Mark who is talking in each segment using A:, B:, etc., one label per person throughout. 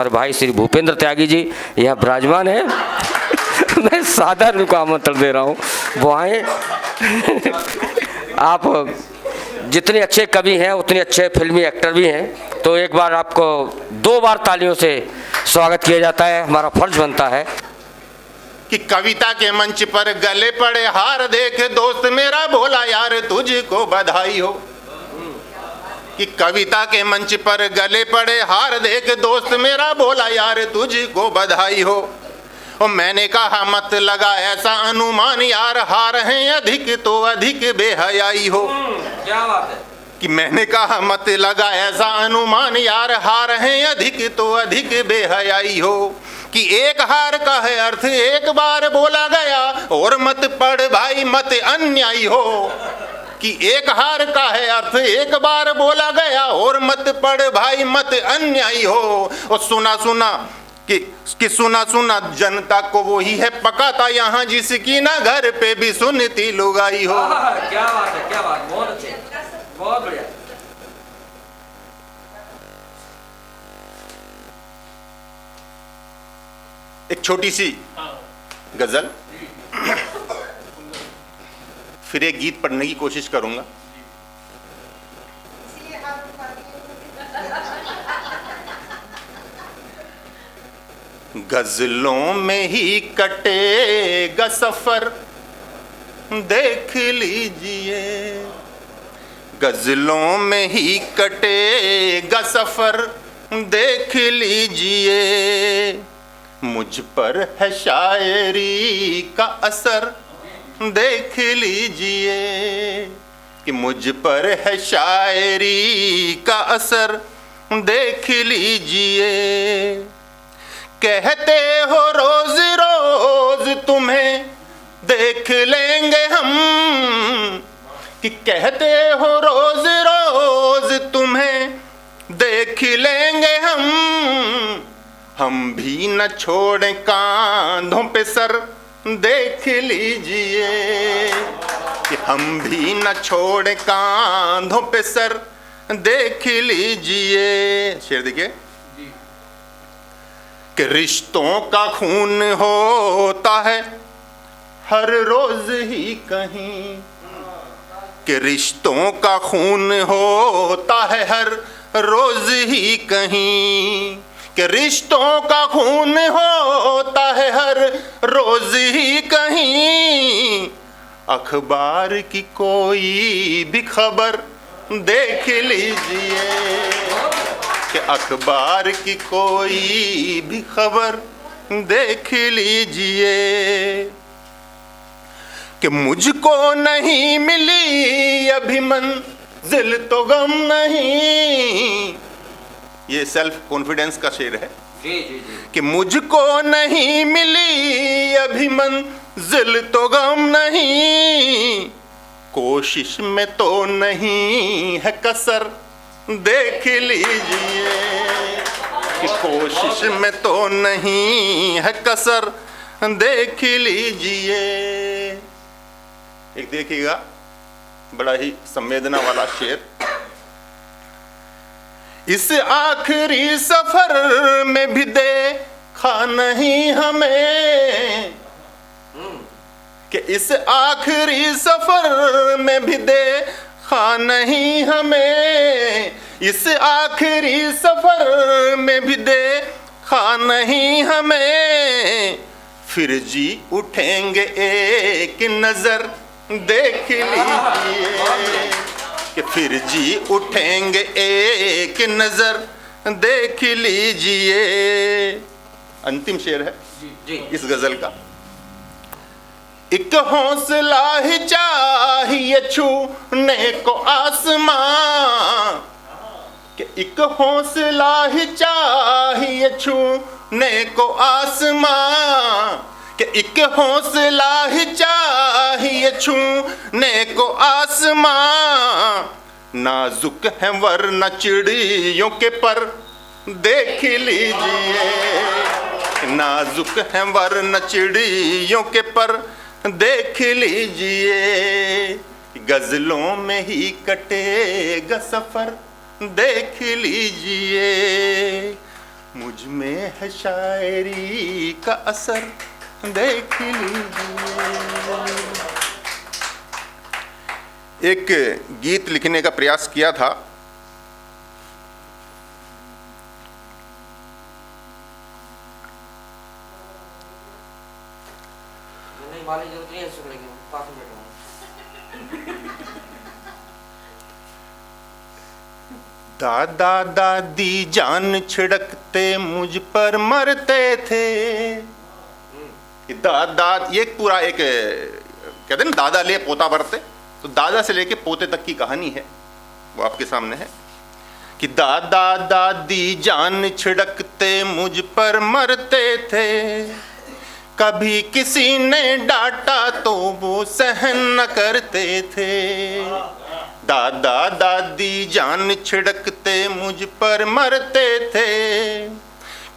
A: और भाई श्री भूपेंद्र त्यागी जी यहाँ विराजमान है। मैं सादर उनको आमंत्रण दे रहा हूँ, वो आए। आप जितने अच्छे कवि हैं उतने अच्छे फिल्मी एक्टर भी हैं, तो एक बार आपको 2 बार तालियों से स्वागत किया जाता है, हमारा फर्ज बनता है।
B: कि कविता के मंच पर गले पड़े हार देख दोस्त मेरा बोला यार तुझको बधाई हो। कि कविता के मंच पर गले पड़े हार देख दोस्त मेरा बोला यार तुझको बधाई हो। और मैंने कहा मत लगा ऐसा अनुमान यार, हार हैं अधिक तो अधिक बेहयाई हो।
A: क्या बात है।
B: कि मैंने कहा मत लगा ऐसा अनुमान यार, हार हैं अधिक तो अधिक बेहयाई हो। कि एक हार का है अर्थ एक बार बोला गया, और मत पढ़ भाई मत अन्यायी हो। कि एक हार का है अर्थ एक बार बोला गया, और मत पढ़ भाई मत अन्यायी हो। और सुना सुना कि सुना सुना जनता को वो ही है पकाता यहाँ, जिसकी ना घर पे भी सुनती लुगाई हो।
A: क्या बात है, क्या बात, बहुत अच्छे, बहुत बढ़िया।
B: एक छोटी सी गजल, फिर एक गीत पढ़ने की कोशिश करूंगा। गजलों में ही कटेगा सफर देख लीजिए, गजलों में ही कटेगा सफर देख लीजिए। मुझ पर है शायरी का असर देख लीजिए। कि मुझ पर है शायरी का असर देख लीजिए। कहते हो रोज रोज तुम्हें देख लेंगे हम, कि कहते हो रोज रोज तुम्हें देख लेंगे हम भी न छोड़े कांधों पे सर देख लीजिए। कि हम भी न छोड़े कांधों पे सर देख लीजिए। शेर देखिए। कि रिश्तों का खून होता है हर रोज ही कहीं, कि रिश्तों का खून होता है हर रोज ही कहीं। कि रिश्तों का खून होता है हर रोज ही कहीं। अखबार की कोई भी खबर देख लीजिए। कि अखबार की कोई भी खबर देख लीजिए। कि मुझको नहीं मिली अभी मंजिल तो गम नहीं। ये सेल्फ कॉन्फिडेंस का शेर है।
A: जी जी जी।
B: कि मुझको नहीं मिली अभी मंजिल तो गम नहीं। कोशिश में तो नहीं है कसर देख लीजिए। कि कोशिश में तो नहीं है कसर देख लीजिए। एक देखिएगा बड़ा ही संवेदना वाला शेर। इस आखिरी सफर में भी देखा नहीं हमें। कि इस आखिरी सफर में भी देखा नहीं हमें। इस आखिरी सफर में भी देखा नहीं हमें। फिर जी उठेंगे एक नजर देख लीजिए। कि फिर जी उठेंगे एक नजर देख लीजिए। अंतिम शेर है
A: जी।
B: इस गजल का। एक हौसला ही चाहिए छूने को आसमां। कि एक हौसला ही चाहिए छूने को आसमां। कि एक हौसला ही चाहिए छूने को आसमां। नाजुक है वरना चिड़ियों के पर देख लीजिए। नाजुक है वरना चिड़ियों के पर देख लीजिए। गजलों में ही कटेगा सफर देख लीजिए। मुझ में है शायरी का असर देख लीजिए। एक गीत लिखने का प्रयास किया था,
A: जरूरत नहीं है, पास में बैठा हूं।
B: दादा दादी जान छिड़कते मुझ पर मरते थे। दादा, ये पूरा एक कहते हैं ना, दादा ले पोता बरते, तो दादा से लेके पोते तक की कहानी है, वो आपके सामने है कि दादा दादी जान छिड़कते मुझ पर मरते थे। कभी किसी ने डांटा तो वो सहन न करते थे। दादा दादी जान छिड़कते मुझ पर मरते थे।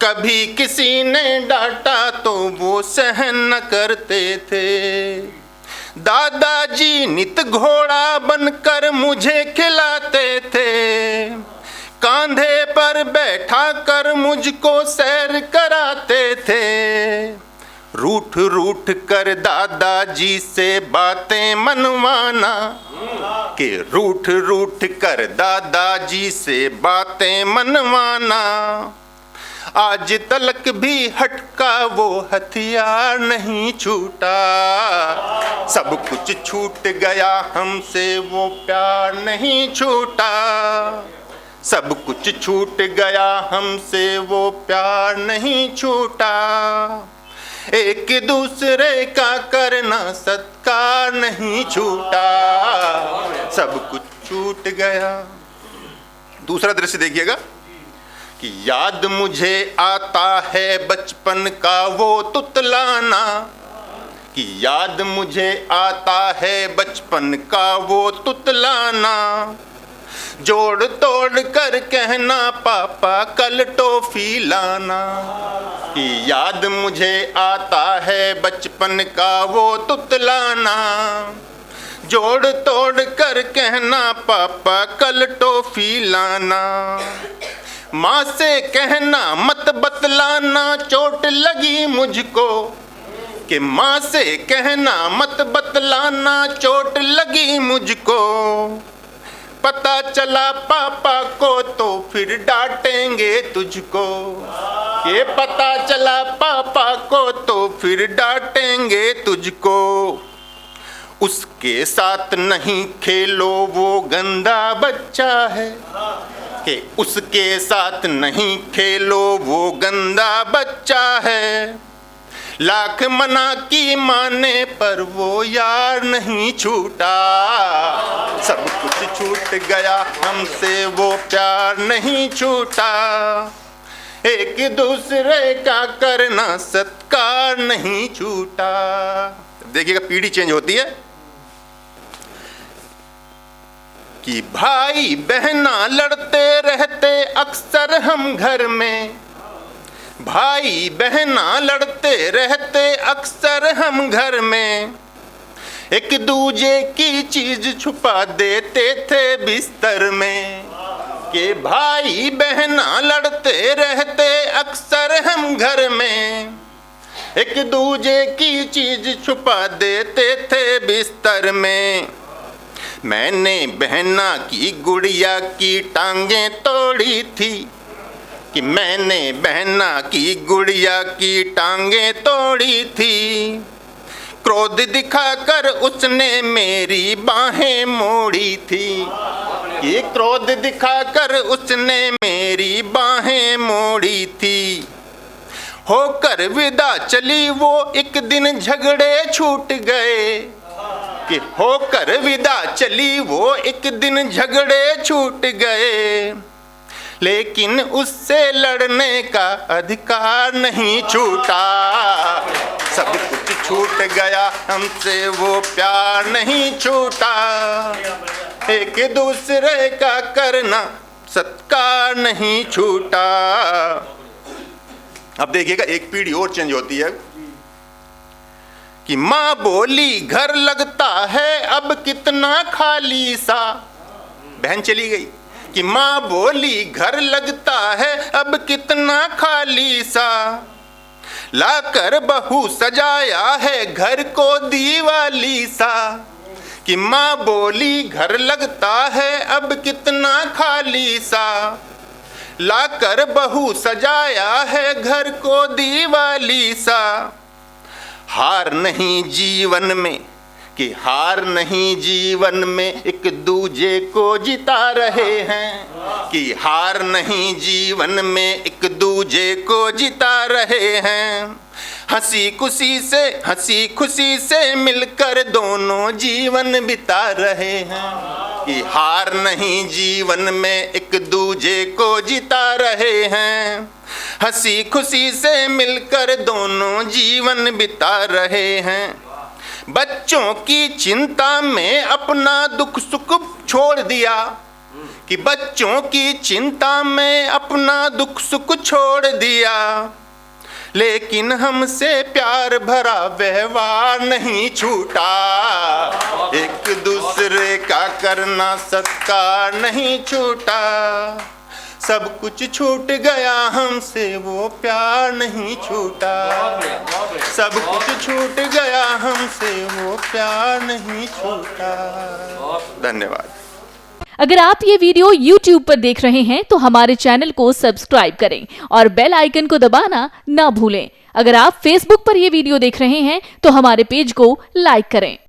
B: कभी किसी ने डांटा तो वो सहन न करते थे। दादाजी नित घोड़ा बनकर मुझे खिलाते थे। कांधे पर बैठा कर मुझको सैर कराते थे। रूठ रूठ कर दादाजी से बातें मनवाना, कि रूठ रूठ कर दादाजी से बातें मनवाना। आज तलक भी हटका वो हथियार नहीं छूटा। सब कुछ छूट गया हमसे वो प्यार नहीं छूटा। सब कुछ छूट गया हमसे वो प्यार नहीं छूटा। एक दूसरे का करना सत्कार नहीं छूटा। सब कुछ छूट गया। दूसरा दृश्य देखिएगा कि याद मुझे आता है बचपन का वो तुतलाना, कि याद मुझे आता है बचपन का वो तुतलाना। जोड़ तोड़ कर कहना पापा कल टॉफी लाना, कि याद मुझे आता है बचपन का वो तुतलाना। जोड़ तोड़ कर कहना पापा कल टॉफी लाना। माँ से कहना मत बतलाना चोट लगी मुझको, कि माँ से कहना मत बतलाना चोट लगी मुझको। पता चला पापा को तो फिर डांटेंगे तुझको। ये पता चला पापा को तो फिर डांटेंगे तुझको। उसके साथ नहीं खेलो वो गंदा बच्चा है, कि उसके साथ नहीं खेलो वो गंदा बच्चा है। लाख मना की माने पर वो यार नहीं छूटा। सब कुछ छूट गया हमसे वो प्यार नहीं छूटा। एक दूसरे का करना सत्कार नहीं छूटा। देखिएगा पीढ़ी चेंज होती है कि भाई बहना लड़ते रहते अक्सर हम घर में। भाई बहना लड़ते रहते अक्सर हम घर में। एक दूजे की चीज छुपा देते थे बिस्तर में, कि भाई बहना लड़ते रहते अक्सर हम घर में। एक दूजे की चीज छुपा देते थे बिस्तर में। मैंने बहना की गुड़िया की टांगें तोड़ी थी, कि मैंने बहना की गुड़िया की टांगें तोड़ी थी। क्रोध दिखाकर उसने मेरी बाहें मोड़ी थी, कि क्रोध दिखाकर उसने मेरी बाहें मोड़ी थी। होकर विदा चली वो एक दिन झगड़े छूट गए, कि होकर विदा चली वो एक दिन झगड़े छूट गए। लेकिन उससे लड़ने का अधिकार नहीं छूटा। सब कुछ छूट गया हमसे वो प्यार नहीं छूटा। एक दूसरे का करना सत्कार नहीं छूटा। अब देखिएगा एक पीढ़ी और चेंज होती है कि माँ बोली घर लगता है अब कितना खाली सा। बहन चली गई, कि माँ बोली घर लगता है अब कितना खाली सा, लाकर बहू सजाया है घर को दीवाली सा। कि माँ बोली घर लगता है अब कितना खाली सा, लाकर बहू सजाया है घर को दीवाली सा। हार नहीं जीवन में कि हार नहीं जीवन में एक दूजे को जिता रहे हैं, कि हार नहीं जीवन में एक दूजे को जिता रहे हैं। हंसी खुशी से मिलकर दोनों जीवन बिता रहे हैं, कि हार नहीं जीवन में एक दूजे को जिता रहे हैं। हंसी खुशी से मिलकर दोनों जीवन बिता रहे हैं। बच्चों की चिंता में अपना दुख सुख छोड़ दिया, कि बच्चों की चिंता में अपना दुख सुख छोड़ दिया। लेकिन हमसे प्यार भरा व्यवहार नहीं छूटा, एक दूसरे का करना सत्कार नहीं छूटा। सब कुछ छूट गया हमसे वो प्यार नहीं छूटा, सब कुछ छूट गया हमसे वो प्यार नहीं छूटा। धन्यवाद।
C: अगर आप ये वीडियो YouTube पर देख रहे हैं तो हमारे चैनल को सब्सक्राइब करें और बेल आइकन को दबाना ना भूलें। अगर आप Facebook पर ये वीडियो देख रहे हैं तो हमारे पेज को लाइक करें।